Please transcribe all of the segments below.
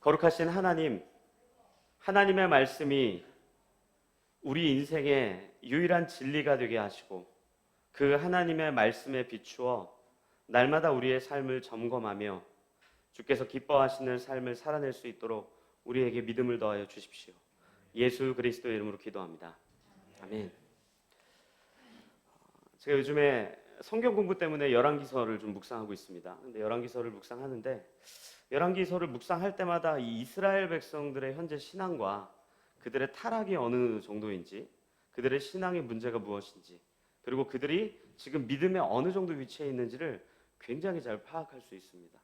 거룩하신 하나님, 하나님의 말씀이 우리 인생의 유일한 진리가 되게 하시고 그 하나님의 말씀에 비추어 날마다 우리의 삶을 점검하며 주께서 기뻐하시는 삶을 살아낼 수 있도록 우리에게 믿음을 더하여 주십시오. 예수 그리스도의 이름으로 기도합니다. 아멘. 제가 요즘에 성경 공부 때문에 열왕기서를 좀 묵상하고 있습니다. 근데 열왕기서를 묵상하는데 열왕기서를 묵상할 때마다 이 이스라엘 백성들의 현재 신앙과 그들의 타락이 어느 정도인지, 그들의 신앙의 문제가 무엇인지, 그리고 그들이 지금 믿음의 어느 정도 위치에 있는지를 굉장히 잘 파악할 수 있습니다.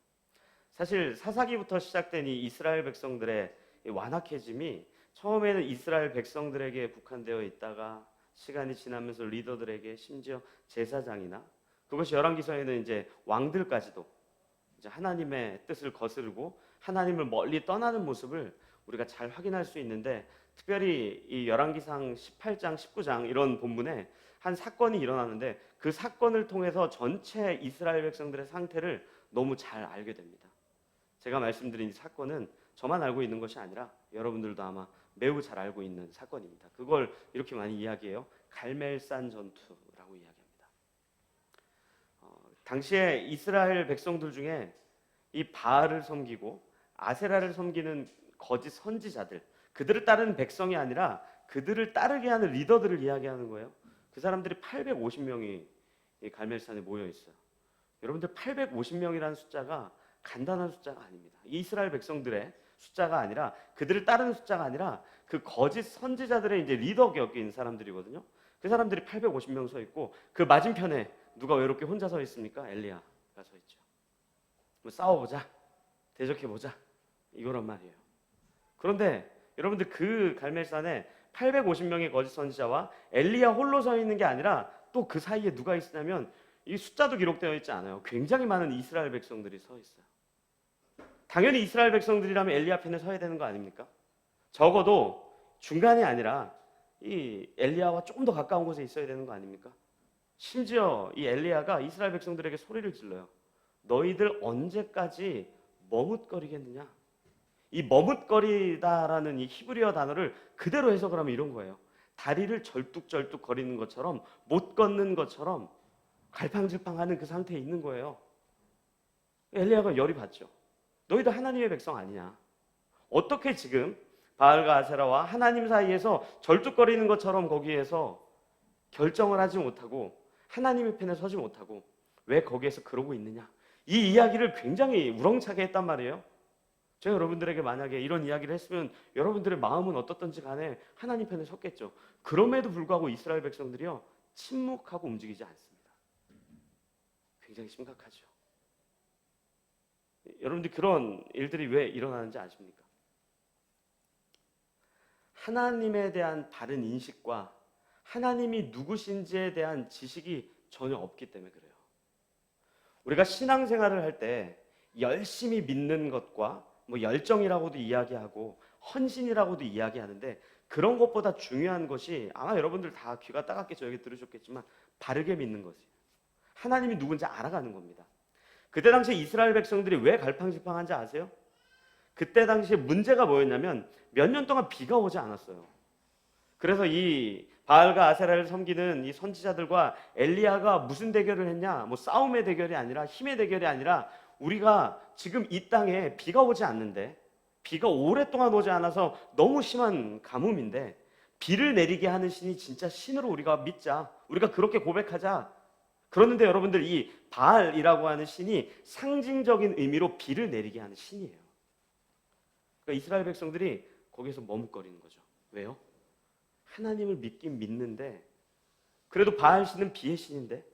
사실 사사기부터 시작된 이 이스라엘 백성들의 완악해짐이 처음에는 이스라엘 백성들에게 국한되어 있다가 시간이 지나면서 리더들에게, 심지어 제사장이나, 그것이 열왕기서에는 이제 왕들까지도 이제 하나님의 뜻을 거스르고 하나님을 멀리 떠나는 모습을 우리가 잘 확인할 수 있는데, 특별히 이 열왕기상 18장, 19장 이런 본문에 한 사건이 일어나는데 그 사건을 통해서 전체 이스라엘 백성들의 상태를 너무 잘 알게 됩니다. 제가 말씀드린 이 사건은 저만 알고 있는 것이 아니라 여러분들도 아마 매우 잘 알고 있는 사건입니다. 그걸 이렇게 많이 이야기해요. 갈멜산 전투라고 이야기합니다. 당시에 이스라엘 백성들 중에 이 바알을 섬기고 아세라를 섬기는 거짓 선지자들, 그들을 따르는 백성이 아니라 그들을 따르게 하는 리더들을 이야기하는 거예요. 그 사람들이 850명이 이 갈멜산에 모여 있어요. 여러분들 850명이라는 숫자가 간단한 숫자가 아닙니다. 이스라엘 백성들의 숫자가 아니라, 그들을 따르는 숫자가 아니라 그 거짓 선지자들의 이제 리더 격인 사람들이거든요. 그 사람들이 850명 서 있고 그 맞은편에 누가 외롭게 혼자 서 있습니까? 엘리야가 서 있죠. 뭐 싸워보자, 대적해보자, 이거란 말이에요. 그런데 여러분들 그 갈멜산에 850명의 거짓 선지자와 엘리야 홀로 서 있는 게 아니라 또 그 사이에 누가 있냐면, 이 숫자도 기록되어 있지 않아요. 굉장히 많은 이스라엘 백성들이 서 있어요. 당연히 이스라엘 백성들이라면 엘리야 편에 서야 되는 거 아닙니까? 적어도 중간이 아니라 이 엘리야와 조금 더 가까운 곳에 있어야 되는 거 아닙니까? 심지어 이 엘리야가 이스라엘 백성들에게 소리를 질러요. 너희들 언제까지 머뭇거리겠느냐? 이 머뭇거리다라는 이 히브리어 단어를 그대로 해석을 하면 이런 거예요. 다리를 절뚝절뚝 거리는 것처럼, 못 걷는 것처럼 갈팡질팡하는 그 상태에 있는 거예요. 엘리야가 열이 받죠. 너희도 하나님의 백성 아니냐? 어떻게 지금 바알과 아세라와 하나님 사이에서 절뚝거리는 것처럼 거기에서 결정을 하지 못하고 하나님의 편에 서지 못하고 왜 거기에서 그러고 있느냐? 이 이야기를 굉장히 우렁차게 했단 말이에요. 제가 여러분들에게 만약에 이런 이야기를 했으면 여러분들의 마음은 어떻든지 간에 하나님 편에 섰겠죠. 그럼에도 불구하고 이스라엘 백성들이요, 침묵하고 움직이지 않습니다. 굉장히 심각하죠. 여러분들 그런 일들이 왜 일어나는지 아십니까? 하나님에 대한 바른 인식과 하나님이 누구신지에 대한 지식이 전혀 없기 때문에 그래요. 우리가 신앙생활을 할 때 열심히 믿는 것과 뭐 열정이라고도 이야기하고 헌신이라고도 이야기하는데, 그런 것보다 중요한 것이, 아마 여러분들 다 귀가 따갑게 여기 들으셨겠지만, 바르게 믿는 것이에요. 하나님이 누군지 알아가는 겁니다. 그때 당시에 이스라엘 백성들이 왜 갈팡질팡한지 아세요? 그때 당시에 문제가 뭐였냐면 몇 년 동안 비가 오지 않았어요. 그래서 이 바알과 아세라를 섬기는 이 선지자들과 엘리야가 무슨 대결을 했냐? 뭐 싸움의 대결이 아니라, 힘의 대결이 아니라, 우리가 지금 이 땅에 비가 오지 않는데, 비가 오랫동안 오지 않아서 너무 심한 가뭄인데, 비를 내리게 하는 신이 진짜 신으로 우리가 믿자, 우리가 그렇게 고백하자. 그러는데 여러분들, 이 바알이라고 하는 신이 상징적인 의미로 비를 내리게 하는 신이에요. 그러니까 이스라엘 백성들이 거기서 머뭇거리는 거죠. 왜요? 하나님을 믿긴 믿는데, 그래도 바알 신은 비의 신인데,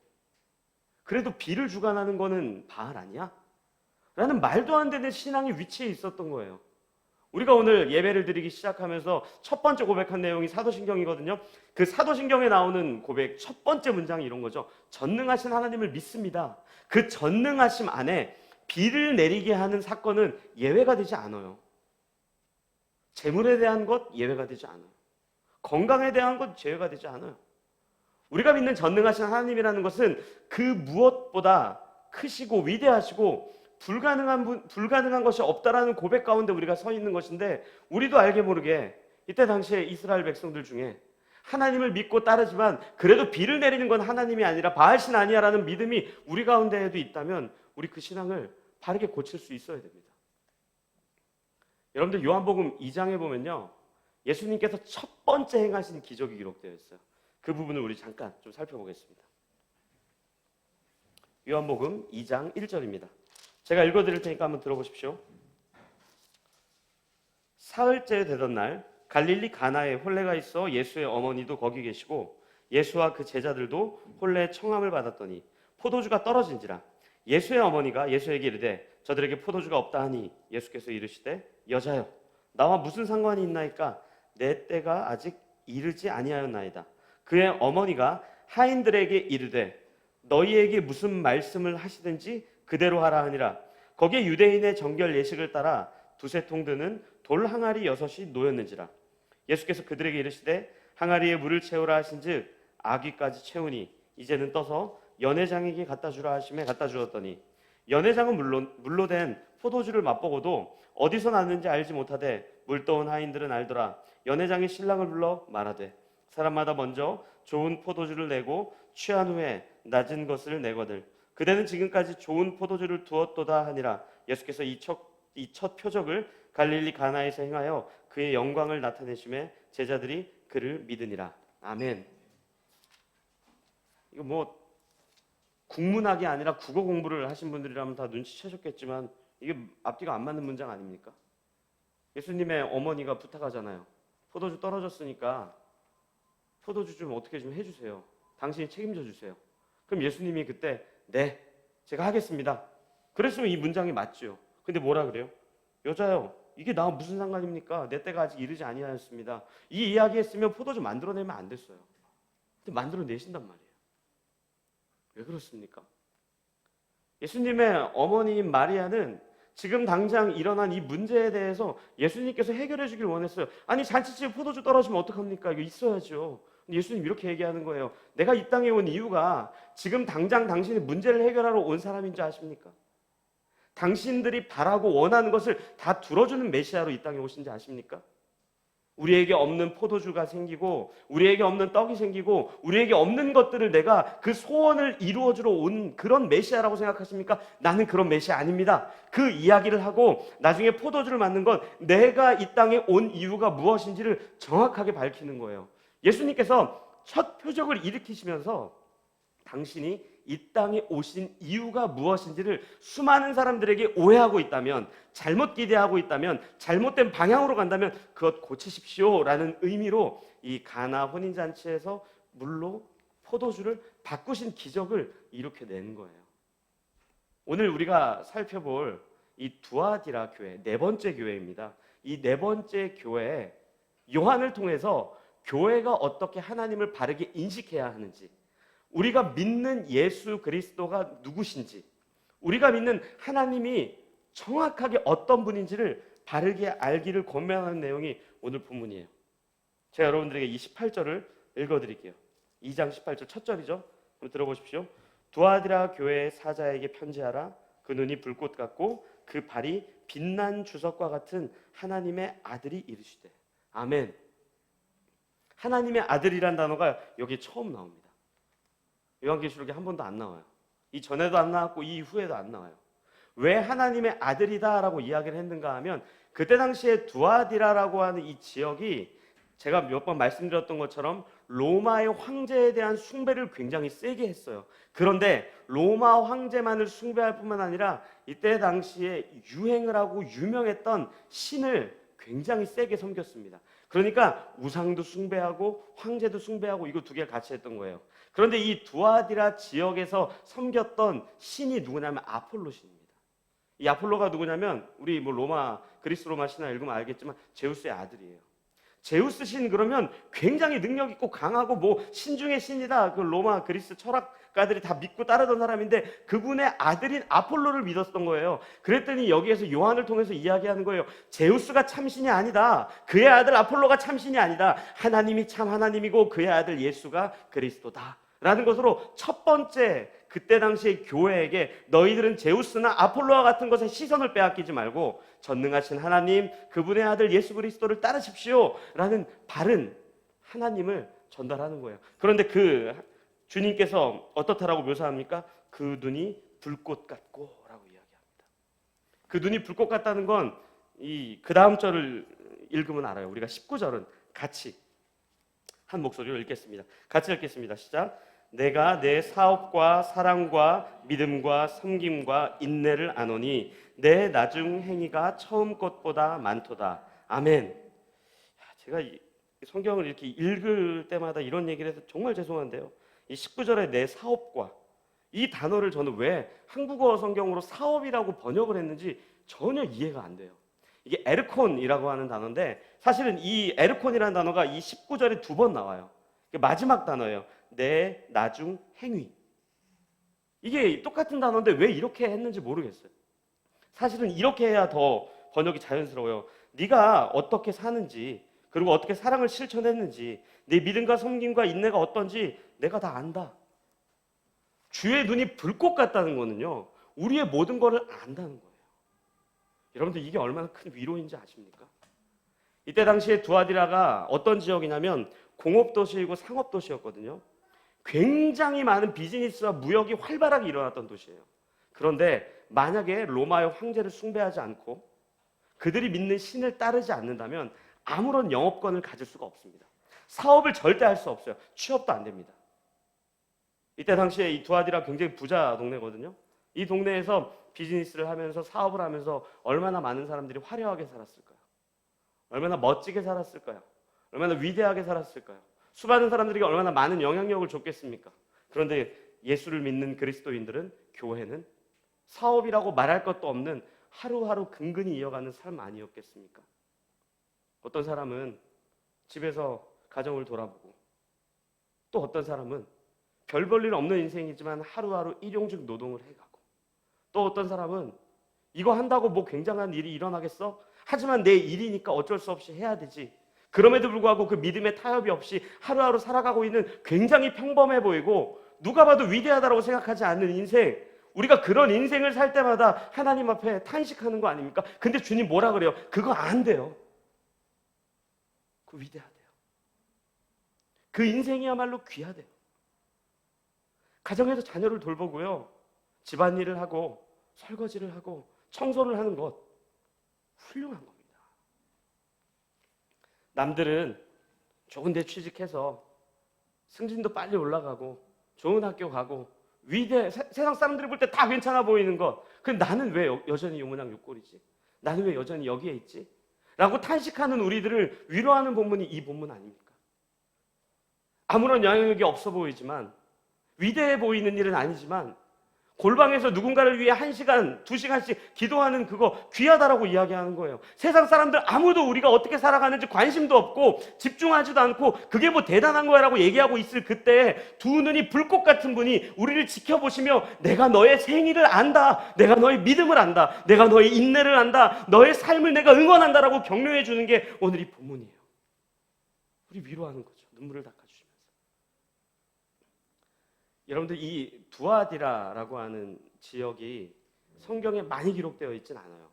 그래도 비를 주관하는 거는 바알 아니야? 라는 말도 안 되는 신앙의 위치에 있었던 거예요. 우리가 오늘 예배를 드리기 시작하면서 첫 번째 고백한 내용이 사도신경이거든요. 그 사도신경에 나오는 고백 첫 번째 문장이 이런 거죠. 전능하신 하나님을 믿습니다. 그 전능하심 안에 비를 내리게 하는 사건은 예외가 되지 않아요. 재물에 대한 것 예외가 되지 않아요. 건강에 대한 것 제외가 되지 않아요. 우리가 믿는 전능하신 하나님이라는 것은 그 무엇보다 크시고 위대하시고 불가능한 것이 없다라는 고백 가운데 우리가 서 있는 것인데, 우리도 알게 모르게 이때 당시에 이스라엘 백성들 중에 하나님을 믿고 따르지만 그래도 비를 내리는 건 하나님이 아니라 바알신 아니야라는 믿음이 우리 가운데에도 있다면 우리 그 신앙을 바르게 고칠 수 있어야 됩니다. 여러분들 요한복음 2장에 보면요, 예수님께서 첫 번째 행하신 기적이 기록되어 있어요. 그 부분을 우리 잠깐 좀 살펴보겠습니다. 요한복음 2장 1절입니다. 제가 읽어드릴 테니까 한번 들어보십시오. 사흘째 되던 날 갈릴리 가나에 혼례가 있어 예수의 어머니도 거기 계시고 예수와 그 제자들도 혼례의 청함을 받았더니 포도주가 떨어진지라. 예수의 어머니가 예수에게 이르되 저들에게 포도주가 없다 하니 예수께서 이르시되 여자여 나와 무슨 상관이 있나이까? 내 때가 아직 이르지 아니하였나이다. 그의 어머니가 하인들에게 이르되 너희에게 무슨 말씀을 하시든지 그대로 하라 하니라. 거기에 유대인의 정결 예식을 따라 두세 통 드는 돌 항아리 6이 놓였는지라. 예수께서 그들에게 이르시되 항아리에 물을 채우라 하신즉 아귀까지 채우니 이제는 떠서 연회장에게 갖다 주라 하심에 갖다 주었더니 연회장은 물로 된 포도주를 맛보고도 어디서 났는지 알지 못하되 물떠온 하인들은 알더라. 연회장이 신랑을 불러 말하되 사람마다 먼저 좋은 포도주를 내고 취한 후에 낮은 것을 내거늘 그대는 지금까지 좋은 포도주를 두었도다 하니라. 예수께서 이 첫 표적을 갈릴리 가나에서 행하여 그의 영광을 나타내심에 제자들이 그를 믿으니라. 아멘. 이거 뭐 국문학이 아니라 국어 공부를 하신 분들이라면 다 눈치채셨겠지만 이게 앞뒤가 안 맞는 문장 아닙니까? 예수님의 어머니가 부탁하잖아요. 포도주 떨어졌으니까 포도주 좀 어떻게 좀 해주세요. 당신이 책임져 주세요. 그럼 예수님이 그때 네, 제가 하겠습니다. 그랬으면 이 문장이 맞죠. 근데 뭐라 그래요? 여자요, 이게 나와 무슨 상관입니까? 내 때가 아직 이르지 아니하였습니다. 이 이야기 했으면 포도주 만들어내면 안 됐어요. 근데 만들어내신단 말이에요. 왜 그렇습니까? 예수님의 어머니인 마리아는 지금 당장 일어난 이 문제에 대해서 예수님께서 해결해 주길 원했어요. 아니 잔치집에 포도주 떨어지면 어떡합니까? 이거 있어야죠. 예수님 이렇게 얘기하는 거예요. 내가 이 땅에 온 이유가 지금 당장 당신의 문제를 해결하러 온 사람인 줄 아십니까? 당신들이 바라고 원하는 것을 다 들어주는 메시아로 이 땅에 오신지 아십니까? 우리에게 없는 포도주가 생기고 우리에게 없는 떡이 생기고 우리에게 없는 것들을 내가 그 소원을 이루어주러 온 그런 메시아라고 생각하십니까? 나는 그런 메시아 아닙니다. 그 이야기를 하고 나중에 포도주를 만든 건 내가 이 땅에 온 이유가 무엇인지를 정확하게 밝히는 거예요. 예수님께서 첫 표적을 일으키시면서 당신이 이 땅에 오신 이유가 무엇인지를 수많은 사람들에게 오해하고 있다면, 잘못 기대하고 있다면, 잘못된 방향으로 간다면 그것 고치십시오라는 의미로 이 가나 혼인잔치에서 물로 포도주를 바꾸신 기적을 일으켜낸 거예요. 오늘 우리가 살펴볼 이 두아디라 교회, 네 번째 교회입니다. 이 네 번째 교회에 요한을 통해서 교회가 어떻게 하나님을 바르게 인식해야 하는지, 우리가 믿는 예수 그리스도가 누구신지, 우리가 믿는 하나님이 정확하게 어떤 분인지를 바르게 알기를 권면하는 내용이 오늘 본문이에요. 제가 여러분들에게 이 18절을 읽어드릴게요. 2장 18절 첫 절이죠. 한번 들어보십시오. 두아디라 교회의 사자에게 편지하라. 그 눈이 불꽃 같고 그 발이 빛난 주석과 같은 하나님의 아들이 이르시되. 아멘. 하나님의 아들이란 단어가 여기 처음 나옵니다. 요한계시록에 한 번도 안 나와요. 이 전에도 안 나왔고 이 이후에도 안 나와요. 왜 하나님의 아들이다라고 이야기를 했는가 하면 그때 당시에 두아디라라고 하는 이 지역이 제가 몇 번 말씀드렸던 것처럼 로마의 황제에 대한 숭배를 굉장히 세게 했어요. 그런데 로마 황제만을 숭배할 뿐만 아니라 이때 당시에 유행을 하고 유명했던 신을 굉장히 세게 섬겼습니다. 그러니까 우상도 숭배하고 황제도 숭배하고 이거 두 개를 같이 했던 거예요. 그런데 이 두아디라 지역에서 섬겼던 신이 누구냐면 아폴로 신입니다. 이 아폴로가 누구냐면 우리 로마 그리스 로마 신화 읽으면 알겠지만 제우스의 아들이에요. 제우스 신 그러면 굉장히 능력 있고 강하고 신 중의 신이다. 그 로마 그리스 철학가들이 다 믿고 따르던 사람인데 그분의 아들인 아폴로를 믿었던 거예요. 그랬더니 여기에서 요한을 통해서 이야기하는 거예요. 제우스가 참신이 아니다. 그의 아들 아폴로가 참신이 아니다. 하나님이 참 하나님이고 그의 아들 예수가 그리스도다. 라는 것으로 첫 번째 그때 당시의 교회에게 너희들은 제우스나 아폴로와 같은 것에 시선을 빼앗기지 말고 전능하신 하나님, 그분의 아들 예수 그리스도를 따르십시오 라는 바른 하나님을 전달하는 거예요. 그런데 그 주님께서 어떻다라고 묘사합니까? 그 눈이 불꽃 같고 라고 이야기합니다. 그 눈이 불꽃 같다는 건 그 다음 절을 읽으면 알아요. 우리가 19절은 같이 한 목소리로 읽겠습니다. 같이 읽겠습니다. 시작. 내가 내 사업과 사랑과 믿음과 섬김과 인내를 아노니 내 나중 행위가 처음 것보다 많도다. 아멘. 제가 이 성경을 이렇게 읽을 때마다 이런 얘기를 해서 정말 죄송한데요. 이 19절에 내 사업과 이 단어를 저는 왜 한국어 성경으로 사업이라고 번역을 했는지 전혀 이해가 안 돼요. 이게 에르콘이라고 하는 단어인데 사실은 이 에르콘이라는 단어가 이 19절에 2번 나와요. 마지막 단어예요. 내 나중 행위. 이게 똑같은 단어인데 왜 이렇게 했는지 모르겠어요. 사실은 이렇게 해야 더 번역이 자연스러워요. 네가 어떻게 사는지 그리고 어떻게 사랑을 실천했는지 내 믿음과 섬김과 인내가 어떤지 내가 다 안다. 주의 눈이 불꽃 같다는 거는요, 우리의 모든 것을 안다는 거예요. 여러분들 이게 얼마나 큰 위로인지 아십니까? 이때 당시에 두아디라가 어떤 지역이냐면 공업도시이고 상업도시였거든요. 굉장히 많은 비즈니스와 무역이 활발하게 일어났던 도시예요. 그런데 만약에 로마의 황제를 숭배하지 않고 그들이 믿는 신을 따르지 않는다면 아무런 영업권을 가질 수가 없습니다. 사업을 절대 할 수 없어요. 취업도 안 됩니다. 이때 당시에 이 두아디라 굉장히 부자 동네거든요. 이 동네에서 비즈니스를 하면서 사업을 하면서 얼마나 많은 사람들이 화려하게 살았을까요? 얼마나 멋지게 살았을까요? 얼마나 위대하게 살았을까요? 수많은 사람들에게 얼마나 많은 영향력을 줬겠습니까? 그런데 예수를 믿는 그리스도인들은, 교회는 사업이라고 말할 것도 없는 하루하루 근근히 이어가는 삶 아니었겠습니까? 어떤 사람은 집에서 가정을 돌아보고, 또 어떤 사람은 별 볼 일 없는 인생이지만 하루하루 일용직 노동을 해가고, 또 어떤 사람은 이거 한다고 뭐 굉장한 일이 일어나겠어? 하지만 내 일이니까 어쩔 수 없이 해야 되지. 그럼에도 불구하고 그 믿음의 타협이 없이 하루하루 살아가고 있는 굉장히 평범해 보이고 누가 봐도 위대하다고 생각하지 않는 인생, 우리가 그런 인생을 살 때마다 하나님 앞에 탄식하는 거 아닙니까? 근데 주님 뭐라 그래요? 그거 안 돼요. 그거 위대하대요. 그 인생이야말로 귀하대요. 가정에서 자녀를 돌보고요, 집안일을 하고 설거지를 하고 청소를 하는 것, 훌륭한 겁니다. 남들은 좋은 데 취직해서 승진도 빨리 올라가고 좋은 학교 가고 세상 사람들이 볼 때 다 괜찮아 보이는 것, 근데 나는 왜 여전히 요모양 요꼴이지? 나는 왜 여전히 여기에 있지? 라고 탄식하는 우리들을 위로하는 본문이 이 본문 아닙니까? 아무런 영향력이 없어 보이지만, 위대해 보이는 일은 아니지만, 골방에서 누군가를 위해 1시간, 2시간씩 기도하는 그거 귀하다라고 이야기하는 거예요. 세상 사람들 아무도 우리가 어떻게 살아가는지 관심도 없고 집중하지도 않고 그게 뭐 대단한 거야라고 얘기하고 있을 그때 두 눈이 불꽃 같은 분이 우리를 지켜보시며 내가 너의 생일을 안다, 내가 너의 믿음을 안다, 내가 너의 인내를 안다, 너의 삶을 내가 응원한다라고 격려해 주는 게 오늘 이 본문이에요. 우리 위로하는 거죠. 눈물을 닦아주시면서. 여러분들 이 두아디라라고 하는 지역이 성경에 많이 기록되어 있진 않아요.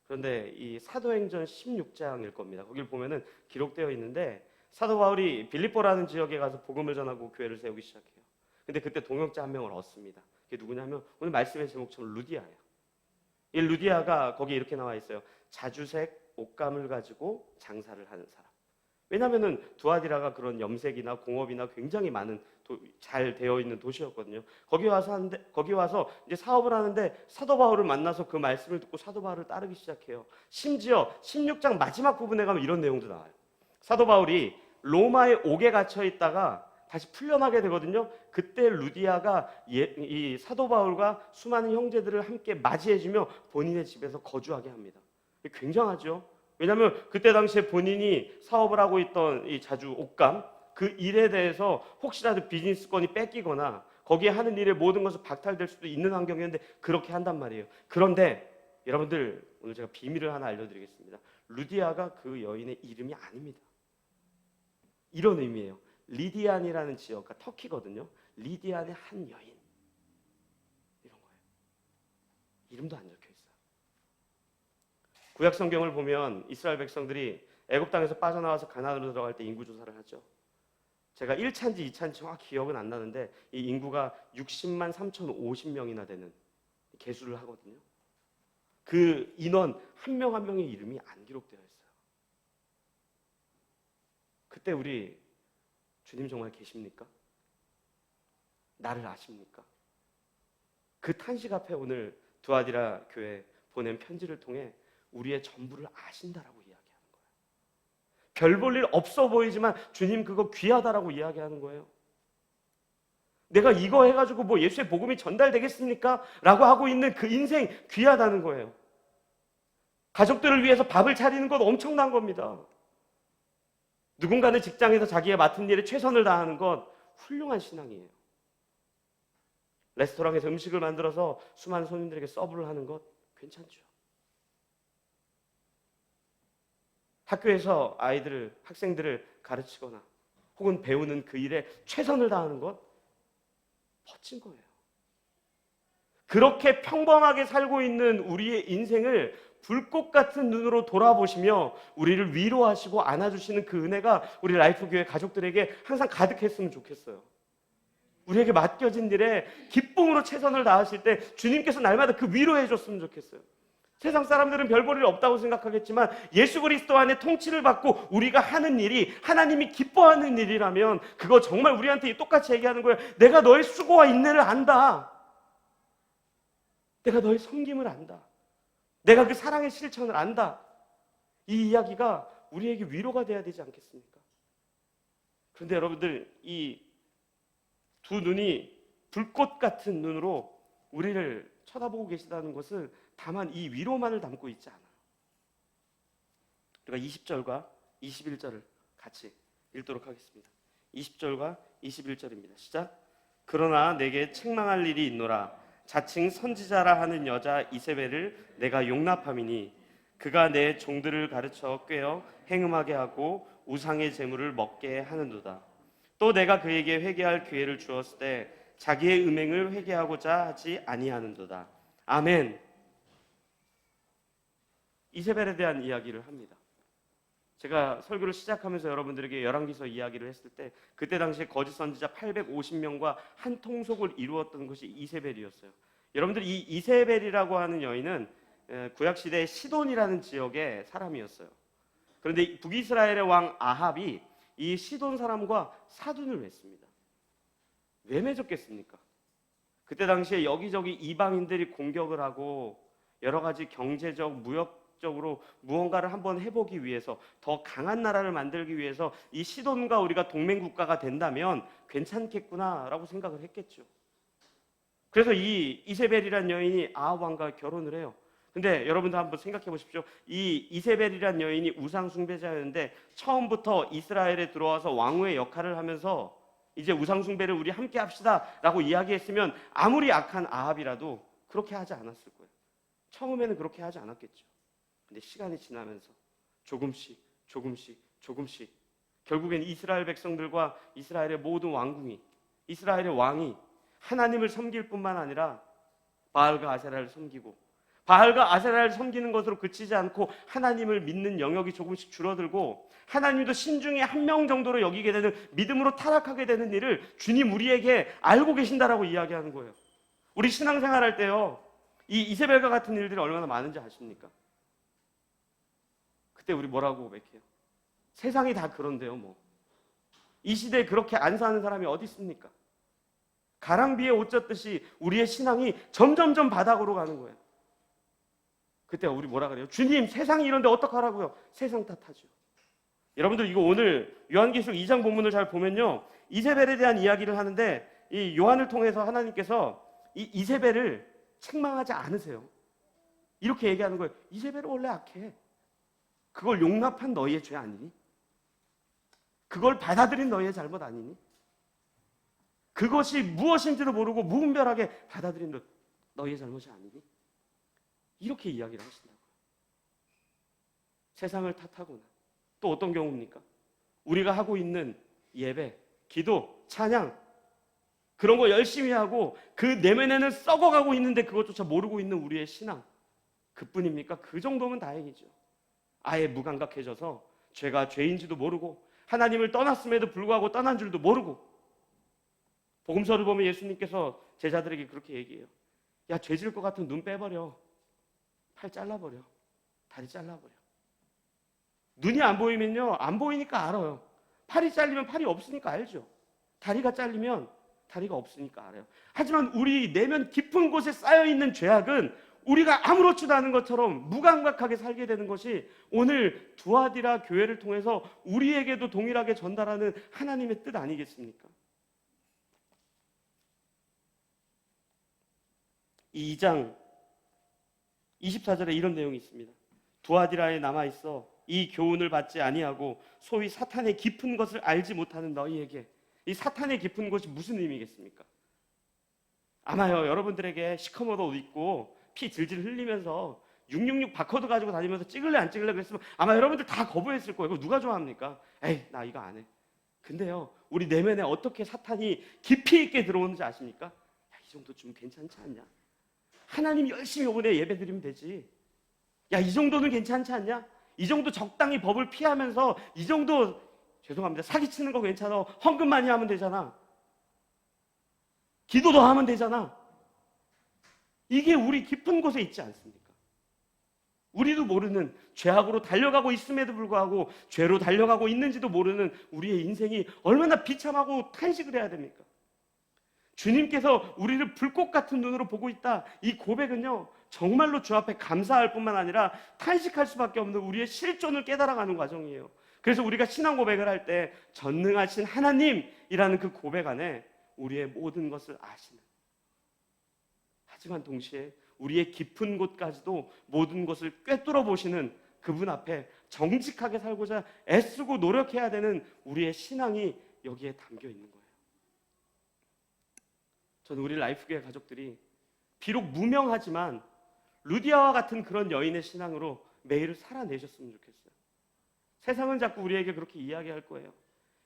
그런데 이 사도행전 16장일 겁니다. 거길 보면은 기록되어 있는데 사도 바울이 빌립보라는 지역에 가서 복음을 전하고 교회를 세우기 시작해요. 근데 그때 동역자 한 명을 얻습니다. 그게 누구냐면 오늘 말씀의 제목처럼 루디아예요. 이 루디아가 거기 이렇게 나와 있어요. 자주색 옷감을 가지고 장사를 하는 사람. 왜냐하면은 두아디라가 그런 염색이나 공업이나 굉장히 많은 잘 되어 있는 도시였거든요. 거기 와서 이제 사업을 하는데 사도 바울을 만나서 그 말씀을 듣고 사도 바울을 따르기 시작해요. 심지어 16장 마지막 부분에 가면 이런 내용도 나와요. 사도 바울이 로마의 옥에 갇혀 있다가 다시 풀려나게 되거든요. 그때 루디아가 이 사도 바울과 수많은 형제들을 함께 맞이해주며 본인의 집에서 거주하게 합니다. 굉장하죠. 왜냐하면 그때 당시에 본인이 사업을 하고 있던 이 자주 옷감, 그 일에 대해서 혹시라도 비즈니스권이 뺏기거나 거기에 하는 일의 모든 것을 박탈될 수도 있는 환경이었는데 그렇게 한단 말이에요. 그런데 여러분들 오늘 제가 비밀을 하나 알려드리겠습니다. 루디아가 그 여인의 이름이 아닙니다. 이런 의미예요. 리디안이라는 지역, 그러니까 터키거든요. 리디안의 한 여인, 이런 거예요. 이름도 안 적혀 있어요. 구약 성경을 보면 이스라엘 백성들이 애굽 땅에서 빠져나와서 가나안으로 들어갈 때 인구 조사를 하죠. 제가 1차인지 2차인지 정확히 기억은 안 나는데 이 인구가 60만 3,050명이나 되는 계수를 하거든요. 그 인원 한 명 한 명의 이름이 안 기록되어 있어요. 그때 우리 주님 정말 계십니까? 나를 아십니까? 그 탄식 앞에 오늘 두아디라 교회 보낸 편지를 통해 우리의 전부를 아신다라고 이야기하는 거예요. 별 볼 일 없어 보이지만 주님 그거 귀하다라고 이야기하는 거예요. 내가 이거 해가지고 뭐 예수의 복음이 전달되겠습니까? 라고 하고 있는 그 인생 귀하다는 거예요. 가족들을 위해서 밥을 차리는 것 엄청난 겁니다. 누군가는 직장에서 자기가 맡은 일에 최선을 다하는 것 훌륭한 신앙이에요. 레스토랑에서 음식을 만들어서 수많은 손님들에게 서브를 하는 것 괜찮죠. 학교에서 아이들을, 학생들을 가르치거나 혹은 배우는 그 일에 최선을 다하는 것 멋진 거예요. 그렇게 평범하게 살고 있는 우리의 인생을 불꽃 같은 눈으로 돌아보시며 우리를 위로하시고 안아주시는 그 은혜가 우리 라이프교회 가족들에게 항상 가득했으면 좋겠어요. 우리에게 맡겨진 일에 기쁨으로 최선을 다하실 때 주님께서 날마다 그 위로해 줬으면 좋겠어요. 세상 사람들은 별 볼 일 없다고 생각하겠지만 예수 그리스도 안에 통치를 받고 우리가 하는 일이 하나님이 기뻐하는 일이라면 그거 정말 우리한테 똑같이 얘기하는 거예요. 내가 너의 수고와 인내를 안다. 내가 너의 섬김을 안다. 내가 그 사랑의 실천을 안다. 이 이야기가 우리에게 위로가 돼야 되지 않겠습니까? 그런데 여러분들 이 두 눈이 불꽃 같은 눈으로 우리를 쳐다보고 계시다는 것은 다만 이 위로만을 담고 있지 않아요. 우리가 20절과 21절을 같이 읽도록 하겠습니다. 20절과 21절입니다. 시작. 그러나 내게 책망할 일이 있노라. 자칭 선지자라 하는 여자 이세벨을 내가 용납함이니 그가 내 종들을 가르쳐 꾀어 행음하게 하고 우상의 제물을 먹게 하는도다. 또 내가 그에게 회개할 기회를 주었을 때 자기의 음행을 회개하고자 하지 아니하는도다. 아멘. 이세벨에 대한 이야기를 합니다. 제가 설교를 시작하면서 여러분들에게 열왕기서 이야기를 했을 때 그때 당시에 거짓 선지자 850명과 한 통속을 이루었던 것이 이세벨이었어요. 여러분들 이 이세벨이라고 하는 여인은 구약시대의 시돈이라는 지역의 사람이었어요. 그런데 북이스라엘의 왕 아합이 이 시돈 사람과 사돈을 맺습니다. 왜 맺었겠습니까? 그때 당시에 여기저기 이방인들이 공격을 하고 여러 가지 경제적, 무역적으로 무언가를 한번 해보기 위해서 더 강한 나라를 만들기 위해서 이 시돈과 우리가 동맹국가가 된다면 괜찮겠구나라고 생각을 했겠죠. 그래서 이 이세벨이란 여인이 아합 왕과 결혼을 해요. 근데 여러분도 한번 생각해 보십시오. 이 이세벨이란 여인이 우상 숭배자였는데 처음부터 이스라엘에 들어와서 왕후의 역할을 하면서 이제 우상 숭배를 우리 함께 합시다라고 이야기했으면 아무리 악한 아합이라도 그렇게 하지 않았을 거예요. 처음에는 그렇게 하지 않았겠죠. 근데 시간이 지나면서 조금씩 결국엔 이스라엘 백성들과 이스라엘의 모든 왕궁이, 이스라엘의 왕이 하나님을 섬길 뿐만 아니라 바알과 아세라를 섬기고 바알과 아세라를 섬기는 것으로 그치지 않고 하나님을 믿는 영역이 조금씩 줄어들고 하나님도 신중에 한 명 정도로 여기게 되는, 믿음으로 타락하게 되는 일을 주님 우리에게 알고 계신다라고 이야기하는 거예요. 우리 신앙생활 할 때요, 이 이세벨과 같은 일들이 얼마나 많은지 아십니까? 그때 우리 뭐라고 고백해요? 세상이 다 그런데요 뭐. 이 시대에 그렇게 안 사는 사람이 어디 있습니까? 가랑비에 옷 젖듯이 우리의 신앙이 점점점 바닥으로 가는 거예요. 그때 우리 뭐라 그래요? 주님, 세상이 이런데 어떡하라고요? 세상 탓하죠. 여러분들 이거 오늘 요한계시록 2장 본문을 잘 보면요, 이세벨에 대한 이야기를 하는데 이 요한을 통해서 하나님께서 이 이세벨을 책망하지 않으세요. 이렇게 얘기하는 거예요. 이세벨은 원래 악해. 그걸 용납한 너희의 죄 아니니? 그걸 받아들인 너희의 잘못 아니니? 그것이 무엇인지도 모르고 무분별하게 받아들인 너희의 잘못이 아니니? 이렇게 이야기를 하신다고요. 세상을 탓하거나 또 어떤 경우입니까? 우리가 하고 있는 예배, 기도, 찬양 그런 거 열심히 하고 그 내면에는 썩어가고 있는데 그것조차 모르고 있는 우리의 신앙 그뿐입니까? 그 정도면 다행이죠. 아예 무감각해져서 죄가 죄인지도 모르고 하나님을 떠났음에도 불구하고 떠난 줄도 모르고. 복음서를 보면 예수님께서 제자들에게 그렇게 얘기해요. 야, 죄 지을 것 같으면 눈 빼버려. 팔 잘라버려. 다리 잘라버려. 눈이 안 보이면요, 안 보이니까 알아요. 팔이 잘리면 팔이 없으니까 알죠. 다리가 잘리면 다리가 없으니까 알아요. 하지만 우리 내면 깊은 곳에 쌓여있는 죄악은 우리가 아무렇지도 않은 것처럼 무감각하게 살게 되는 것이 오늘 두아디라 교회를 통해서 우리에게도 동일하게 전달하는 하나님의 뜻 아니겠습니까? 이 2장 24절에 이런 내용이 있습니다. 두아디라에 남아있어 이 교훈을 받지 아니하고 소위 사탄의 깊은 것을 알지 못하는 너희에게. 이 사탄의 깊은 것이 무슨 의미겠습니까? 아마요, 여러분들에게 시커먼 옷 입고 피 질질 흘리면서 666 바코드 가지고 다니면서 찍을래 안 찍을래 그랬으면 아마 여러분들 다 거부했을 거예요. 그거 누가 좋아합니까? 에이, 나 이거 안 해. 근데요, 우리 내면에 어떻게 사탄이 깊이 있게 들어오는지 아십니까? 야, 이 정도 좀 괜찮지 않냐? 하나님 열심히 오늘 예배 드리면 되지. 야, 이 정도는 괜찮지 않냐? 이 정도 적당히 법을 피하면서 이 정도, 죄송합니다, 사기치는 거 괜찮아. 헌금 많이 하면 되잖아. 기도도 하면 되잖아. 이게 우리 깊은 곳에 있지 않습니까? 우리도 모르는 죄악으로 달려가고 있음에도 불구하고 죄로 달려가고 있는지도 모르는 우리의 인생이 얼마나 비참하고 탄식을 해야 됩니까? 주님께서 우리를 불꽃 같은 눈으로 보고 있다. 이 고백은요, 정말로 주 앞에 감사할 뿐만 아니라 탄식할 수밖에 없는 우리의 실존을 깨달아가는 과정이에요. 그래서 우리가 신앙 고백을 할 때 전능하신 하나님이라는 그 고백 안에 우리의 모든 것을 아시는, 하지만 동시에 우리의 깊은 곳까지도 모든 것을 꿰뚫어 보시는 그분 앞에 정직하게 살고자 애쓰고 노력해야 되는 우리의 신앙이 여기에 담겨 있는 거예요. 저는 우리 라이프교회 가족들이 비록 무명하지만 루디아와 같은 그런 여인의 신앙으로 매일을 살아내셨으면 좋겠어요. 세상은 자꾸 우리에게 그렇게 이야기할 거예요.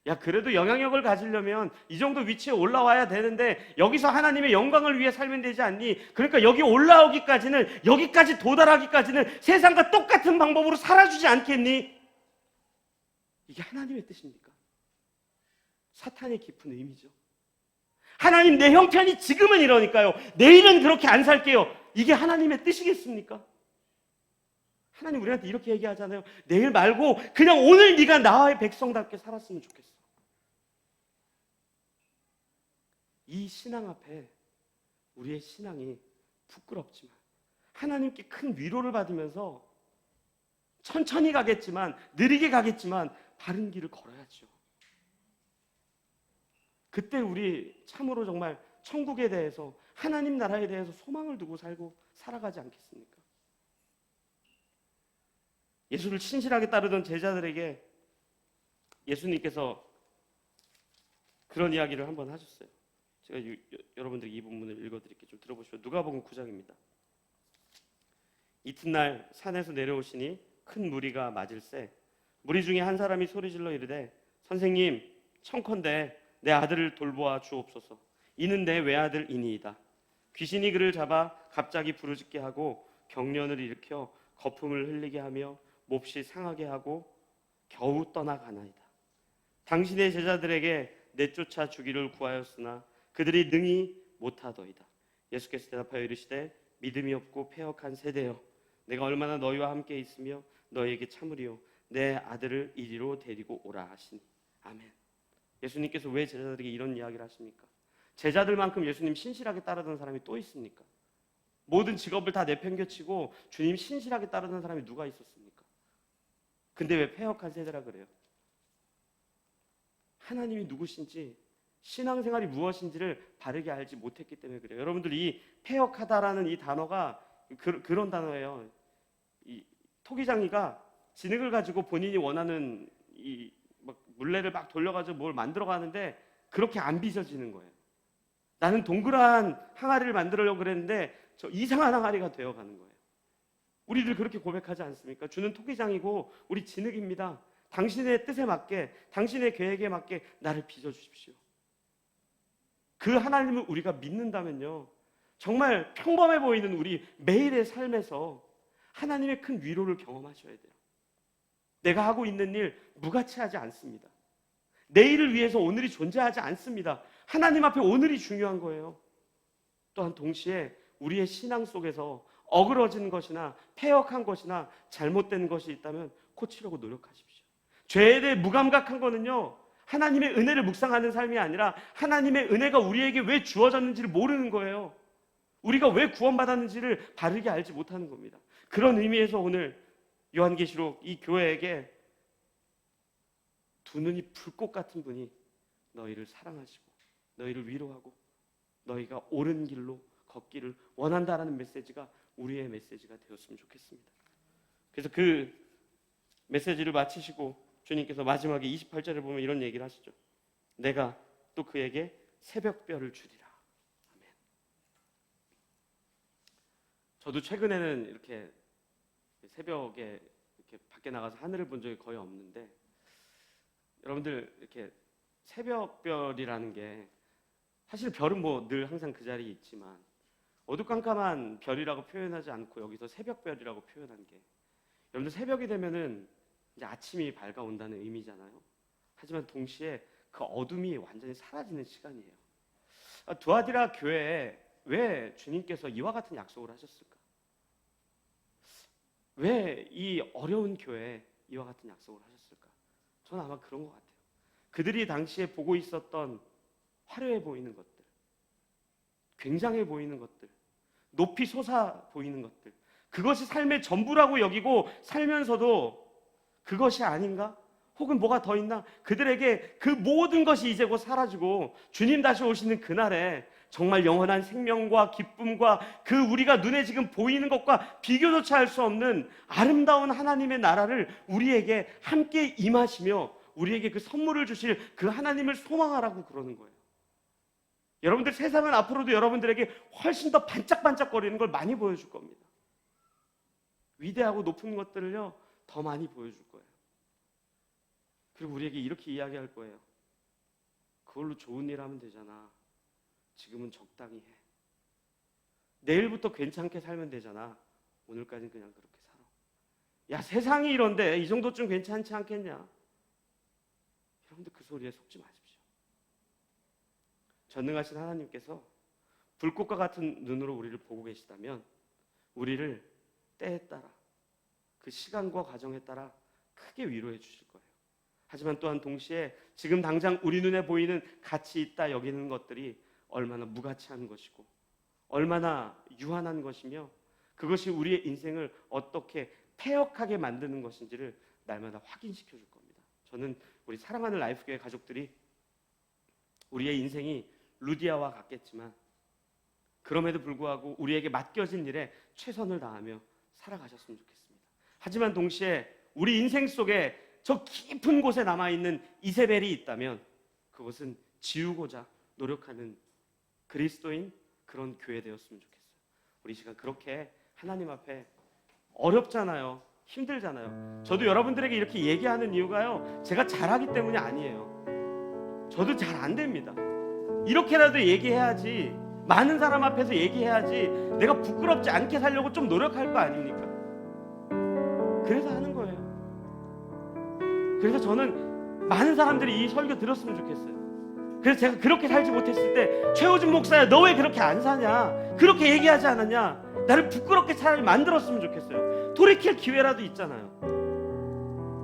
야, 그래도 영향력을 가지려면 이 정도 위치에 올라와야 되는데 여기서 하나님의 영광을 위해 살면 되지 않니? 그러니까 여기 올라오기까지는, 여기까지 도달하기까지는 세상과 똑같은 방법으로 살아주지 않겠니? 이게 하나님의 뜻입니까? 사탄의 깊은 의미죠. 하나님, 내 형편이 지금은 이러니까요, 내일은 그렇게 안 살게요. 이게 하나님의 뜻이겠습니까? 하나님 우리한테 이렇게 얘기하잖아요. 내일 말고 그냥 오늘 네가 나의 백성답게 살았으면 좋겠어. 이 신앙 앞에 우리의 신앙이 부끄럽지만 하나님께 큰 위로를 받으면서 천천히 가겠지만, 느리게 가겠지만 바른 길을 걸어야죠. 그때 우리 참으로 정말 천국에 대해서, 하나님 나라에 대해서 소망을 두고 살아가지 않겠습니까? 예수를 신실하게 따르던 제자들에게 예수님께서 그런 이야기를 한번 하셨어요. 제가 여러분들에게 이 본문을 읽어드릴게요. 좀 들어보시죠. 누가복음 9장입니다. 이튿날 산에서 내려오시니 큰 무리가 맞을세 무리 중에 한 사람이 소리질러 이르되 선생님, 청컨대 내 아들을 돌보아 주옵소서. 이는 내 외아들이니이다. 귀신이 그를 잡아 갑자기 부르짖게 하고 경련을 일으켜 거품을 흘리게 하며 몹시 상하게 하고 겨우 떠나가나이다. 당신의 제자들에게 내쫓아 주기를 구하였으나 그들이 능히 못하더이다. 예수께서 대답하여 이르시되 믿음이 없고 패역한 세대여, 내가 얼마나 너희와 함께 있으며 너희에게 참으리요. 내 아들을 이리로 데리고 오라 하시니. 아멘. 예수님께서 왜 제자들에게 이런 이야기를 하십니까? 제자들만큼 예수님 신실하게 따르던 사람이 또 있습니까? 모든 직업을 다 내팽겨치고 주님 신실하게 따르는 사람이 누가 있었습니까? 근데 왜 패역한 세대라 그래요? 하나님이 누구신지, 신앙생활이 무엇인지를 바르게 알지 못했기 때문에 그래요. 여러분들, 이 패역하다라는 이 단어가 그런 단어예요. 이 토기장이가 진흙을 가지고 본인이 원하는 이 물레를 막 돌려가지고 뭘 만들어 가는데 그렇게 안 빚어지는 거예요. 나는 동그란 항아리를 만들려고 그랬는데 저 이상한 항아리가 되어가는 거예요. 우리들 그렇게 고백하지 않습니까? 주는 토기장이고 우리 진흙입니다. 당신의 뜻에 맞게, 당신의 계획에 맞게 나를 빚어주십시오. 그 하나님을 우리가 믿는다면요, 정말 평범해 보이는 우리 매일의 삶에서 하나님의 큰 위로를 경험하셔야 돼요. 내가 하고 있는 일 무가치하지 않습니다. 내일을 위해서 오늘이 존재하지 않습니다. 하나님 앞에 오늘이 중요한 거예요. 또한 동시에 우리의 신앙 속에서 어그러진 것이나 패역한 것이나 잘못된 것이 있다면 고치려고 노력하십시오. 죄에 대해 무감각한 거는요, 하나님의 은혜를 묵상하는 삶이 아니라 하나님의 은혜가 우리에게 왜 주어졌는지를 모르는 거예요. 우리가 왜 구원받았는지를 바르게 알지 못하는 겁니다. 그런 의미에서 오늘 요한계시록 이 교회에게 두 눈이 불꽃 같은 분이 너희를 사랑하시고 너희를 위로하고 너희가 옳은 길로 걷기를 원한다라는 메시지가 우리의 메시지가 되었으면 좋겠습니다. 그래서 그 메시지를 마치시고 주님께서 마지막에 28절에 보면 이런 얘기를 하시죠. 내가 또 그에게 새벽별을 주리라. 아멘. 저도 최근에는 이렇게 새벽에 이렇게 밖에 나가서 하늘을 본 적이 거의 없는데, 여러분들 이렇게 새벽별이라는 게, 사실 별은 뭐 늘 항상 그 자리에 있지만 어두깜깜한 별이라고 표현하지 않고 여기서 새벽별이라고 표현한 게, 여러분들 새벽이 되면은 이제 아침이 밝아온다는 의미잖아요. 하지만 동시에 그 어둠이 완전히 사라지는 시간이에요. 두아디라 교회에 왜 주님께서 이와 같은 약속을 하셨을까? 왜 이 어려운 교회에 이와 같은 약속을 하셨을까? 저는 아마 그런 것 같아요. 그들이 당시에 보고 있었던 화려해 보이는 것들, 굉장해 보이는 것들, 높이 솟아 보이는 것들, 그것이 삶의 전부라고 여기고 살면서도 그것이 아닌가? 혹은 뭐가 더 있나? 그들에게 그 모든 것이 이제 곧 사라지고 주님 다시 오시는 그날에 정말 영원한 생명과 기쁨과 그 우리가 눈에 지금 보이는 것과 비교조차 할 수 없는 아름다운 하나님의 나라를 우리에게 함께 임하시며 우리에게 그 선물을 주실 그 하나님을 소망하라고 그러는 거예요. 여러분들, 세상은 앞으로도 여러분들에게 훨씬 더 반짝반짝거리는 걸 많이 보여줄 겁니다. 위대하고 높은 것들을요 더 많이 보여줄 거예요. 그리고 우리에게 이렇게 이야기할 거예요. 그걸로 좋은 일 하면 되잖아. 지금은 적당히 해. 내일부터 괜찮게 살면 되잖아. 오늘까지는 그냥 그렇게 살아. 야, 세상이 이런데 이 정도쯤 괜찮지 않겠냐? 여러분들 그 소리에 속지 마십시오. 전능하신 하나님께서 불꽃과 같은 눈으로 우리를 보고 계시다면 우리를 때에 따라, 그 시간과 과정에 따라 크게 위로해 주실 거예요. 하지만 또한 동시에 지금 당장 우리 눈에 보이는 가치 있다 여기는 것들이 얼마나 무가치한 것이고 얼마나 유한한 것이며 그것이 우리의 인생을 어떻게 폐역하게 만드는 것인지를 날마다 확인시켜 줄 겁니다. 저는 우리 사랑하는 라이프교회 가족들이 우리의 인생이 루디아와 같겠지만 그럼에도 불구하고 우리에게 맡겨진 일에 최선을 다하며 살아가셨으면 좋겠습니다. 하지만 동시에 우리 인생 속에 저 깊은 곳에 남아있는 이세벨이 있다면 그것은 지우고자 노력하는 그리스도인 그런 교회 되었으면 좋겠어요. 우리 시간 그렇게 하나님 앞에 어렵잖아요. 힘들잖아요. 저도 여러분들에게 이렇게 얘기하는 이유가요, 제가 잘하기 때문이 아니에요. 저도 잘 안 됩니다. 이렇게라도 얘기해야지, 많은 사람 앞에서 얘기해야지 내가 부끄럽지 않게 살려고 좀 노력할 거 아닙니까? 그래서 하는 거예요. 그래서 저는 많은 사람들이 이 설교 들었으면 좋겠어요. 그래서 제가 그렇게 살지 못했을 때 최호준 목사야, 너 왜 그렇게 안 사냐? 그렇게 얘기하지 않았냐? 나를 부끄럽게 차라리 만들었으면 좋겠어요. 돌이킬 기회라도 있잖아요.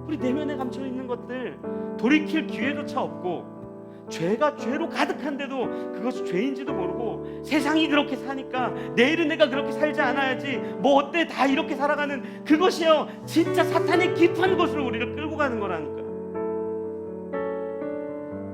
우리 내면에 감춰있는 것들 돌이킬 기회조차 없고 죄가 죄로 가득한데도 그것이 죄인지도 모르고 세상이 그렇게 사니까 내일은 내가 그렇게 살지 않아야지 뭐 어때 다 이렇게 살아가는 그것이요 진짜 사탄의 깊은 곳으로 우리를 끌고 가는 거라니까.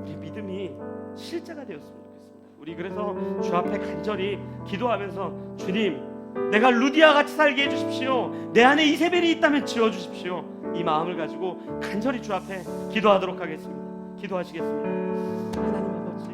우리 믿음이 실제가 되었으면 좋겠습니다. 우리 그래서 주 앞에 간절히 기도하면서 주님, 내가 루디아 같이 살게 해주십시오. 내 안에 이세벨이 있다면 지워주십시오. 이 마음을 가지고 간절히 주 앞에 기도하도록 하겠습니다. 기도하시겠습니다. 하나님 아버지,